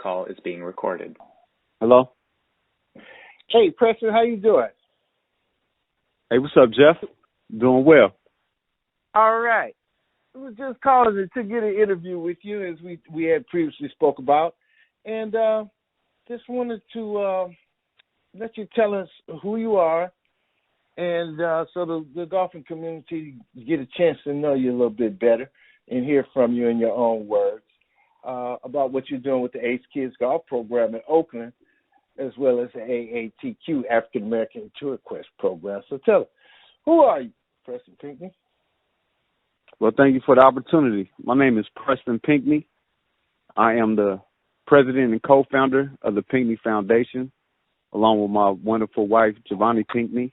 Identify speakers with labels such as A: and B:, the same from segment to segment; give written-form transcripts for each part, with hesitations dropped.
A: call is being recorded.
B: Hello?
C: Hey, Preston, how you doing?
B: Hey, what's up, Jeff? Doing well.
C: All right. We were just calling to get an interview with you, as we had previously spoke about, and just wanted to let you tell us who you are, and so the golfing community get a chance to know you a little bit better and hear from you in your own words about what you're doing with the Ace Kids Golf Program in Oakland, as well as the AATQ African American Tour Quest Program. So tell us, who are you, Preston Pinkney?
B: Well, thank you for the opportunity. My name is Preston Pinkney. I am the president and co-founder of the Pinkney Foundation, along with my wonderful wife, Giovanni Pinkney.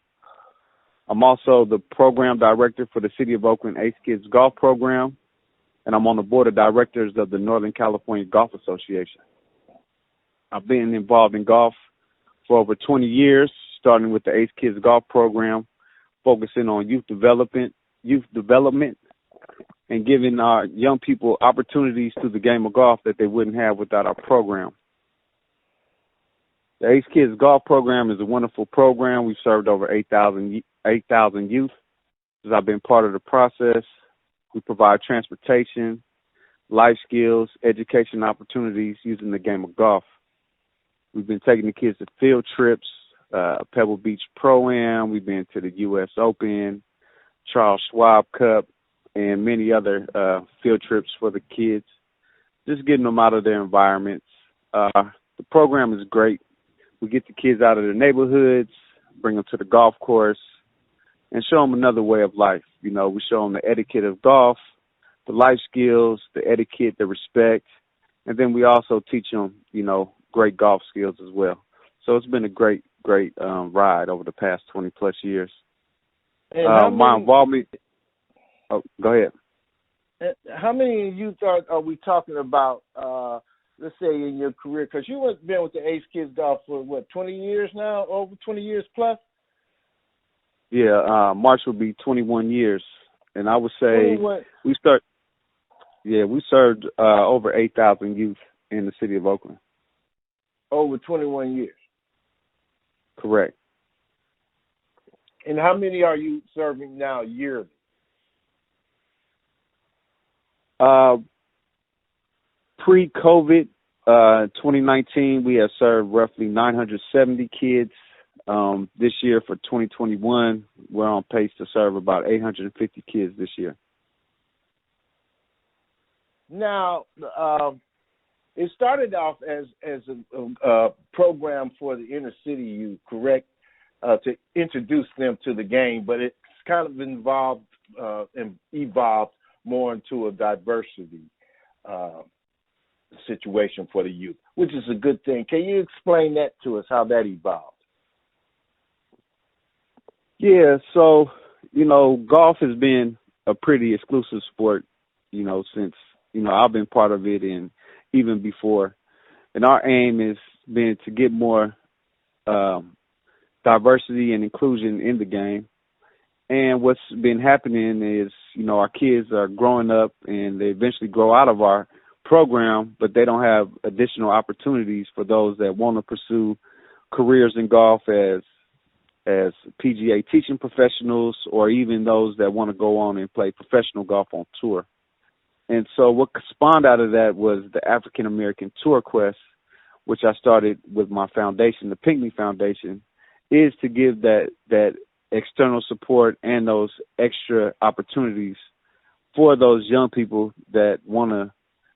B: I'm also the program director for the City of Oakland Ace Kids Golf Program, and I'm on the board of directors of the Northern California Golf Association. I've been involved in golf for over 20 years, starting with the Ace Kids Golf Program, focusing on youth development, and giving our young people opportunities through the game of golf that they wouldn't have without our program. The Ace Kids Golf Program is a wonderful program. We've served over 8,000 youth. As I've been part of the process, we provide transportation, life skills, education opportunities using the game of golf. We've been taking the kids to field trips, Pebble Beach Pro-Am. We've been to the U.S. Open, Charles Schwab Cup, and many other field trips for the kids, just getting them out of their environments. The program is great. We get the kids out of their neighborhoods, bring them to the golf course, and show them another way of life. You know, we show them the etiquette of golf, the life skills, the etiquette, the respect, and then we also teach them, you know, great golf skills as well. So it's been a great ride over the past 20-plus years. My involvement... Oh, go ahead.
C: How many youth are we talking about, let's say, in your career? Because you've been with the Ace Kids Golf for, 20 years now, over 20 years plus?
B: Yeah, March will be 21 years. And I would say
C: 21.
B: we served over 8,000 youth in the city of Oakland.
C: Over 21 years?
B: Correct.
C: And how many are you serving now yearly?
B: Pre-COVID, 2019, we have served roughly 970 kids. This year for 2021, we're on pace to serve about 850 kids this year.
C: Now, it started off as a program for the inner city youth, correct, to introduce them to the game, but it's kind of involved and evolved more into a diversity situation for the youth, which is a good thing. Can you explain that to us, how that evolved?
B: Yeah, so, you know, golf has been a pretty exclusive sport, you know, since, you know, I've been part of it and even before. And our aim has been to get more diversity and inclusion in the game. And what's been happening is, you know, our kids are growing up and they eventually grow out of our program, but they don't have additional opportunities for those that want to pursue careers in golf as PGA teaching professionals, or even those that want to go on and play professional golf on tour. And so what spawned out of that was the African American Tour Quest, which I started with my foundation, the Pinkney Foundation, is to give that external support and those extra opportunities for those young people that want to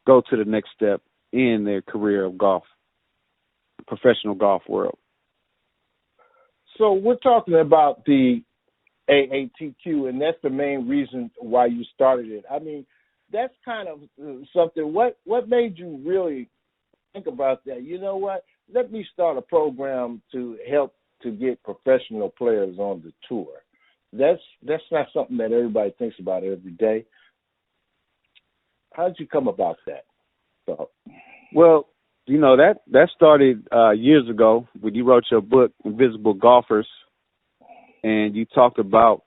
B: go to the next step in their career of golf, professional golf world.
C: So we're talking about the AATQ, and that's the main reason why you started it. I mean, that's kind of something. What made you really think about that? You know what? Let me start a program to help to get professional players on the tour. That's not something that everybody thinks about every day. How did you come about that?
B: Well, you know, that started years ago when you wrote your book, Invisible Golfers, and you talked about,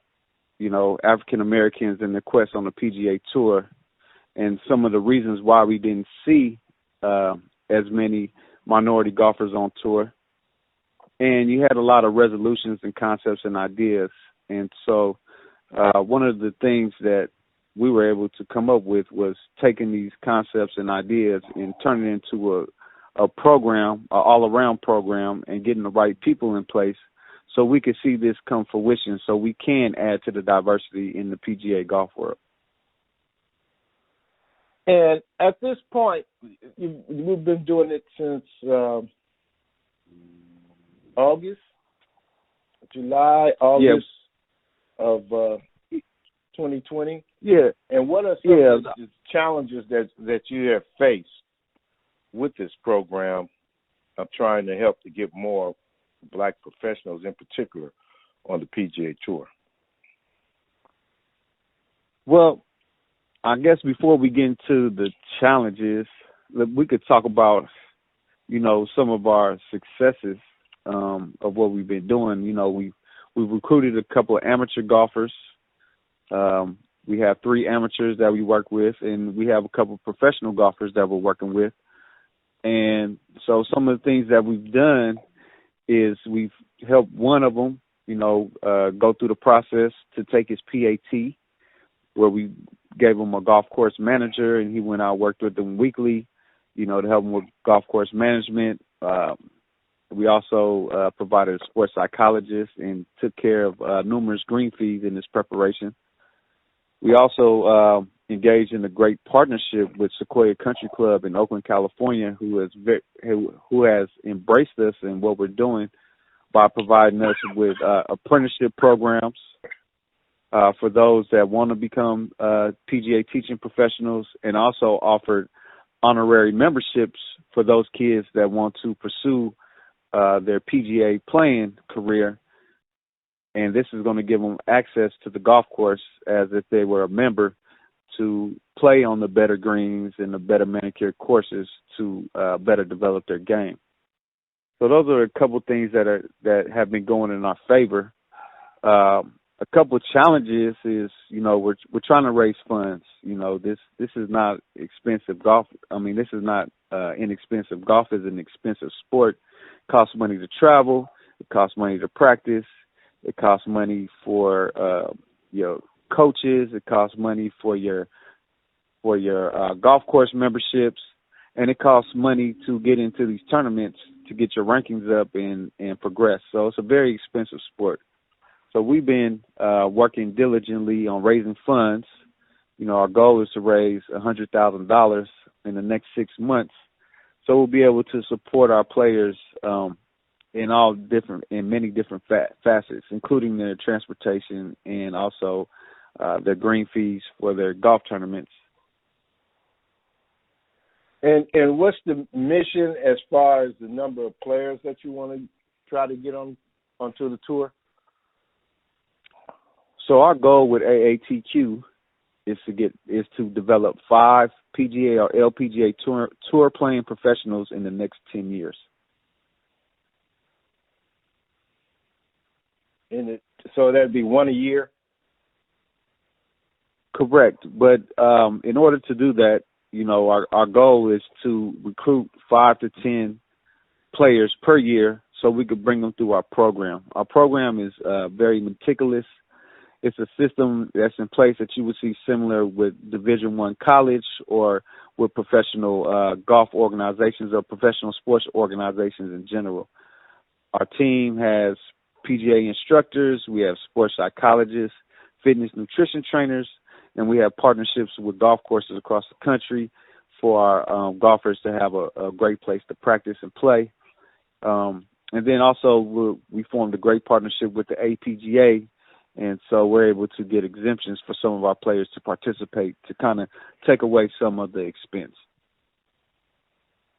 B: you know, African Americans and their quest on the PGA Tour and some of the reasons why we didn't see as many minority golfers on tour. And you had a lot of resolutions and concepts and ideas. And so one of the things that we were able to come up with was taking these concepts and ideas and turning it into a program, an all-around program, and getting the right people in place so we could see this come fruition, so we can add to the diversity in the PGA golf world.
C: And at this point, we've been doing it since August of 2020.
B: Yeah.
C: And what are some of the challenges that you have faced with this program of trying to help to get more black professionals in particular on the PGA Tour?
B: Well, I guess before we get into the challenges, we could talk about, some of our successes of what we've been doing. We've recruited a couple of amateur golfers. We have 3 amateurs that we work with, and we have a couple of professional golfers that we're working with. And so some of the things that we've done is we've helped one of them, go through the process to take his PAT, where we gave him a golf course manager, and he went out and worked with them weekly, to help him with golf course management. We also provided a sports psychologist and took care of numerous green fees in his preparation. We also engaged in a great partnership with Sequoia Country Club in Oakland, California, who has embraced us in what we're doing by providing us with apprenticeship programs for those that want to become PGA teaching professionals, and also offered honorary memberships for those kids that want to pursue their PGA playing career. And this is going to give them access to the golf course as if they were a member, to play on the better greens and the better manicured courses to better develop their game. So those are a couple of things that have been going in our favor. A couple of challenges is, we're trying to raise funds. This is not expensive golf. I mean, this is not inexpensive. Golf is an expensive sport. It costs money to travel. It costs money to practice. It costs money for your coaches. It costs money for your golf course memberships, and it costs money to get into these tournaments to get your rankings up and progress. So it's a very expensive sport. So we've been working diligently on raising funds. Our goal is to raise $100,000 in the next 6 months, so we'll be able to support our players in many different facets, including their transportation and also their green fees for their golf tournaments.
C: And what's the mission as far as the number of players that you want to try to get onto the tour?
B: So our goal with AATQ is to develop 5 PGA or LPGA tour playing professionals in the next 10 years.
C: So that'd be 1 a year?
B: Correct. But in order to do that, our goal is to recruit 5 to 10 players per year so we could bring them through our program. Our program is very meticulous. It's a system that's in place that you would see similar with Division I college or with professional golf organizations or professional sports organizations in general. Our team has PGA instructors, we have sports psychologists, fitness nutrition trainers, and we have partnerships with golf courses across the country for our golfers to have a great place to practice and play. And then also we formed a great partnership with the APGA, and so we're able to get exemptions for some of our players to participate to kind of take away some of the expense.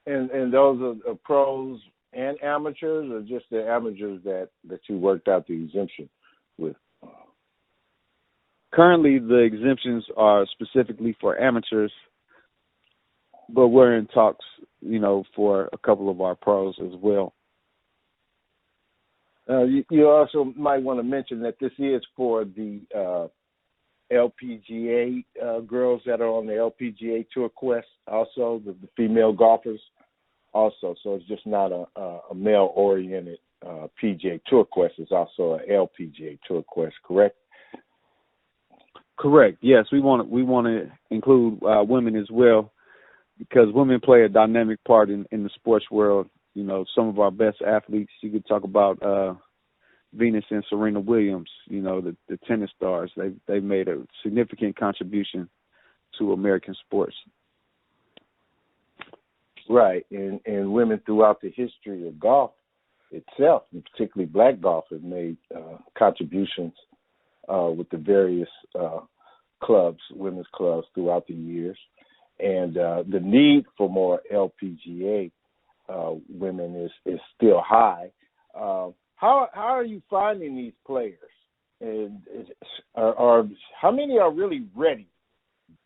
C: And those are pros and amateurs, or just the amateurs that you worked out the exemption with?
B: Currently, the exemptions are specifically for amateurs, but we're in talks, for a couple of our pros as well.
C: You also might want to mention that this is for the LPGA girls that are on the LPGA Tour Quest, also the female golfers. also. So it's just not a male-oriented PGA Tour quest. It's also a LPGA Tour quest, correct?
B: Correct. Yes, we want to include women as well, because women play a dynamic part in the sports world. You know, some of our best athletes, you could talk about Venus and Serena Williams, you know, the tennis stars. They've made a significant contribution to American sports.
C: Right, and women throughout the history of golf itself, and particularly black golf, have made contributions with the various clubs, women's clubs throughout the years. And the need for more LPGA women is still high. How are you finding these players? And how many are really ready,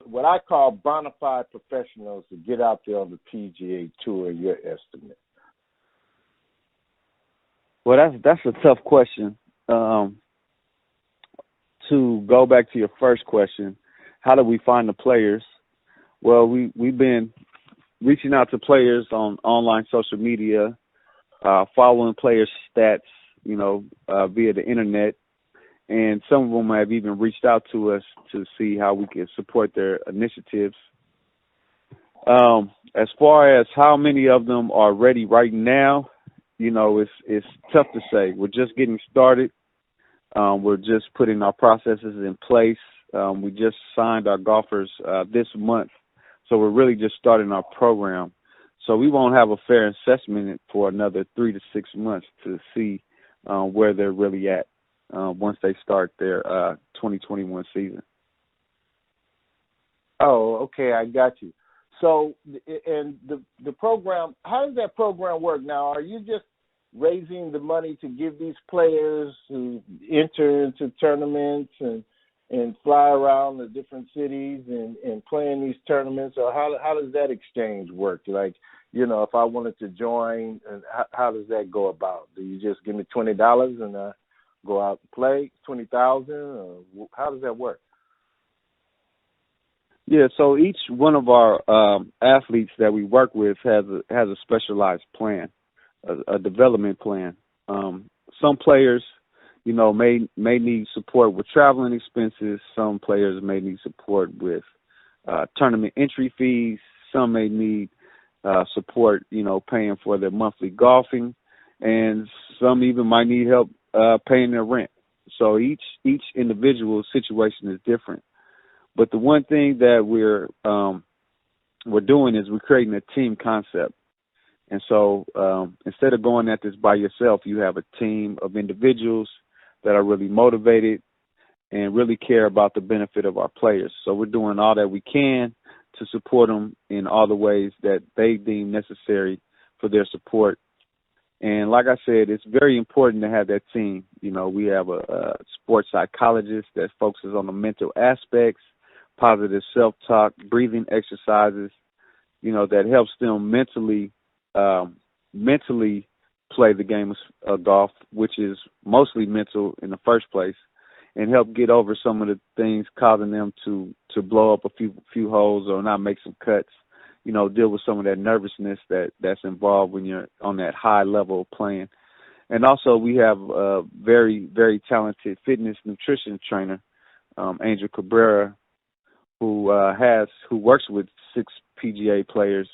C: what I call bona fide professionals, to get out there on the PGA Tour, in your estimate?
B: Well, that's a tough question. To go back to your first question, how do we find the players? Well, we've been reaching out to players on online social media, following players' stats, you know, via the internet, and some of them have even reached out to us to see how we can support their initiatives. As far as how many of them are ready right now, you know, it's tough to say. We're just getting started. We're just putting our processes in place. We just signed our golfers this month, so we're really just starting our program. So we won't have a fair assessment for another 3 to 6 months to see where they're really at once they start their 2021 season.
C: Oh, okay, I got you. So, and the program, how does that program work now? Are you just raising the money to give these players who enter into tournaments and fly around the different cities and play in these tournaments, or how does that exchange work? Like, you know, if I wanted to join, how does that go about? Do you just give me $20 and go out and play $20,000, or how does that work?
B: Yeah, so each one of our athletes that we work with has a specialized plan, a development plan. Some players, you know, may need support with traveling expenses. Some players may need support with tournament entry fees. Some may need support, you know, paying for their monthly golfing, and some even might need help paying their rent. So each individual situation is different. But the one thing that we're doing is we're creating a team concept. And so instead of going at this by yourself, you have a team of individuals that are really motivated and really care about the benefit of our players. So we're doing all that we can to support them in all the ways that they deem necessary for their support. And like I said, it's very important to have that team. You know, we have a sports psychologist that focuses on the mental aspects, positive self-talk, breathing exercises, you know, that helps them mentally play the game of golf, which is mostly mental in the first place, and help get over some of the things causing them to blow up a few holes or not make some cuts, you know, deal with some of that nervousness that's involved when you're on that high level of playing. And also we have a very, very talented fitness nutrition trainer, Angel Cabrera, who works with 6 PGA players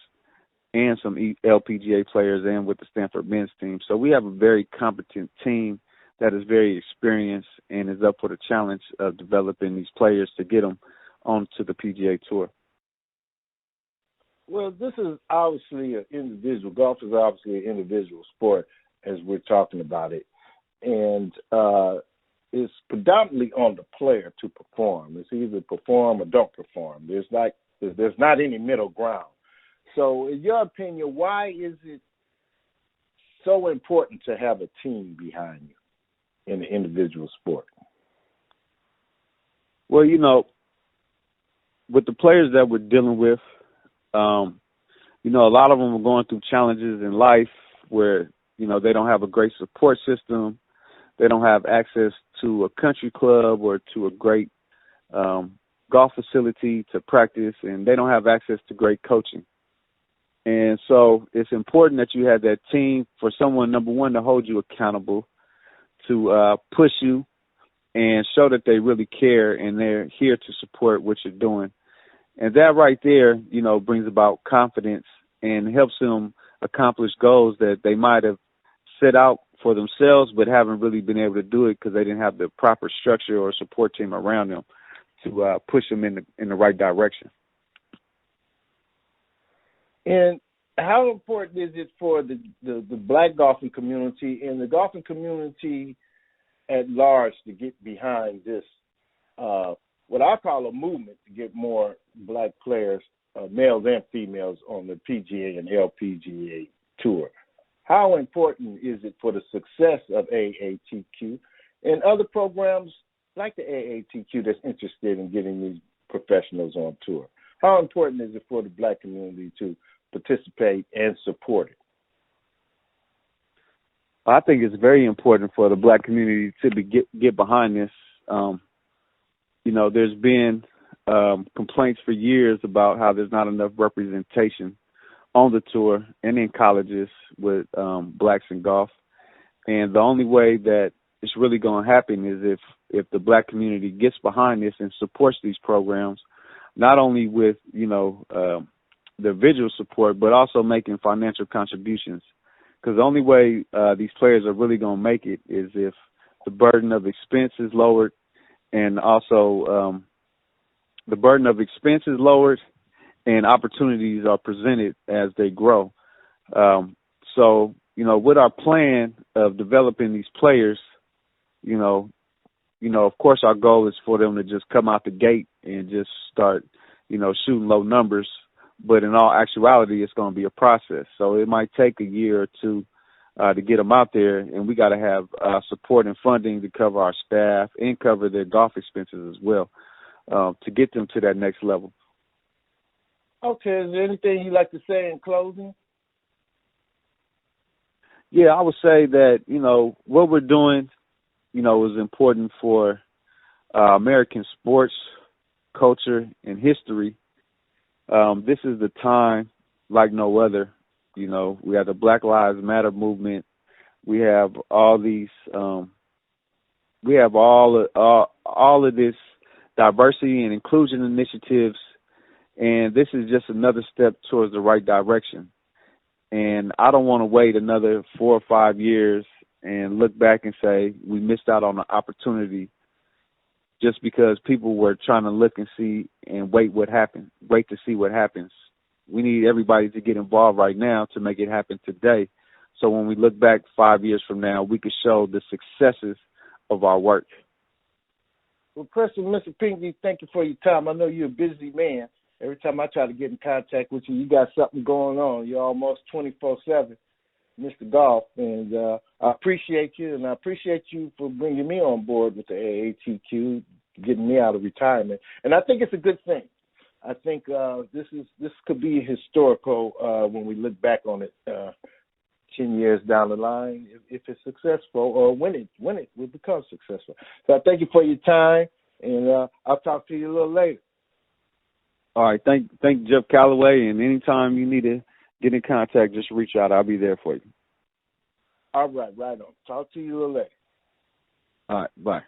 B: and some LPGA players and with the Stanford men's team. So we have a very competent team that is very experienced and is up for the challenge of developing these players to get them onto the PGA Tour.
C: Well, this is obviously an individual. Golf is obviously an individual sport as we're talking about it. And it's predominantly on the player to perform. It's either perform or don't perform. There's not any middle ground. So in your opinion, why is it so important to have a team behind you in the individual sport?
B: Well, you know, with the players that we're dealing with, you know, a lot of them are going through challenges in life where, you know, they don't have a great support system. They don't have access to a country club or to a great golf facility to practice, and they don't have access to great coaching. And so it's important that you have that team for someone, number one, to hold you accountable, to push you and show that they really care and they're here to support what you're doing. And that right there, you know, brings about confidence and helps them accomplish goals that they might have set out for themselves but haven't really been able to do it because they didn't have the proper structure or support team around them to push them in the right direction.
C: And how important is it for the black golfing community and the golfing community at large to get behind this, what I call a movement to get more black players, males and females, on the PGA and LPGA Tour? How important is it for the success of AATQ and other programs like the AATQ that's interested in getting these professionals on tour? How important is it for the black community to participate and support it?
B: I think it's very important for the black community to get behind this. You know, there's been complaints for years about how there's not enough representation on the tour and in colleges with blacks in golf. And the only way that it's really going to happen is if the black community gets behind this and supports these programs, not only with, you know, the visual support, but also making financial contributions. Because the only way these players are really going to make it is if the burden of expense is lowered, and also the burden of expense is lowered and opportunities are presented as they grow. So, you know, with our plan of developing these players, you know, of course our goal is for them to just come out the gate and just start, you know, shooting low numbers. But in all actuality, it's going to be a process. So it might take a year or two to get them out there, and we got to have support and funding to cover our staff and cover their golf expenses as well to get them to that next level.
C: Okay. Is there anything you'd like to say in closing?
B: Yeah, I would say that, you know, what we're doing, you know, is important for American sports, culture, and history. This is the time like no other. You know, we have the Black Lives Matter movement. We have all these, we have all of this diversity and inclusion initiatives, and this is just another step towards the right direction. And I don't want to wait another 4 or 5 years and look back and say we missed out on the opportunity just because people were trying to look and see and wait to see what happens. We need everybody to get involved right now to make it happen today. So when we look back 5 years from now, we can show the successes of our work.
C: Well, Preston, Mr. Pinkney, thank you for your time. I know you're a busy man. Every time I try to get in contact with you, you got something going on. You're almost 24/7, Mr. Golf, and I appreciate you, and I appreciate you for bringing me on board with the AATQ, getting me out of retirement. And I think it's a good thing. I think this could be historical when we look back on it 10 years down the line, if it's successful, or when it will become successful. So I thank you for your time, and I'll talk to you a little later.
B: All right, thank Jeff Callaway, and anytime you need to get in contact, just reach out. I'll be there for you.
C: All right, right on. Talk to you a little later.
B: All right, bye.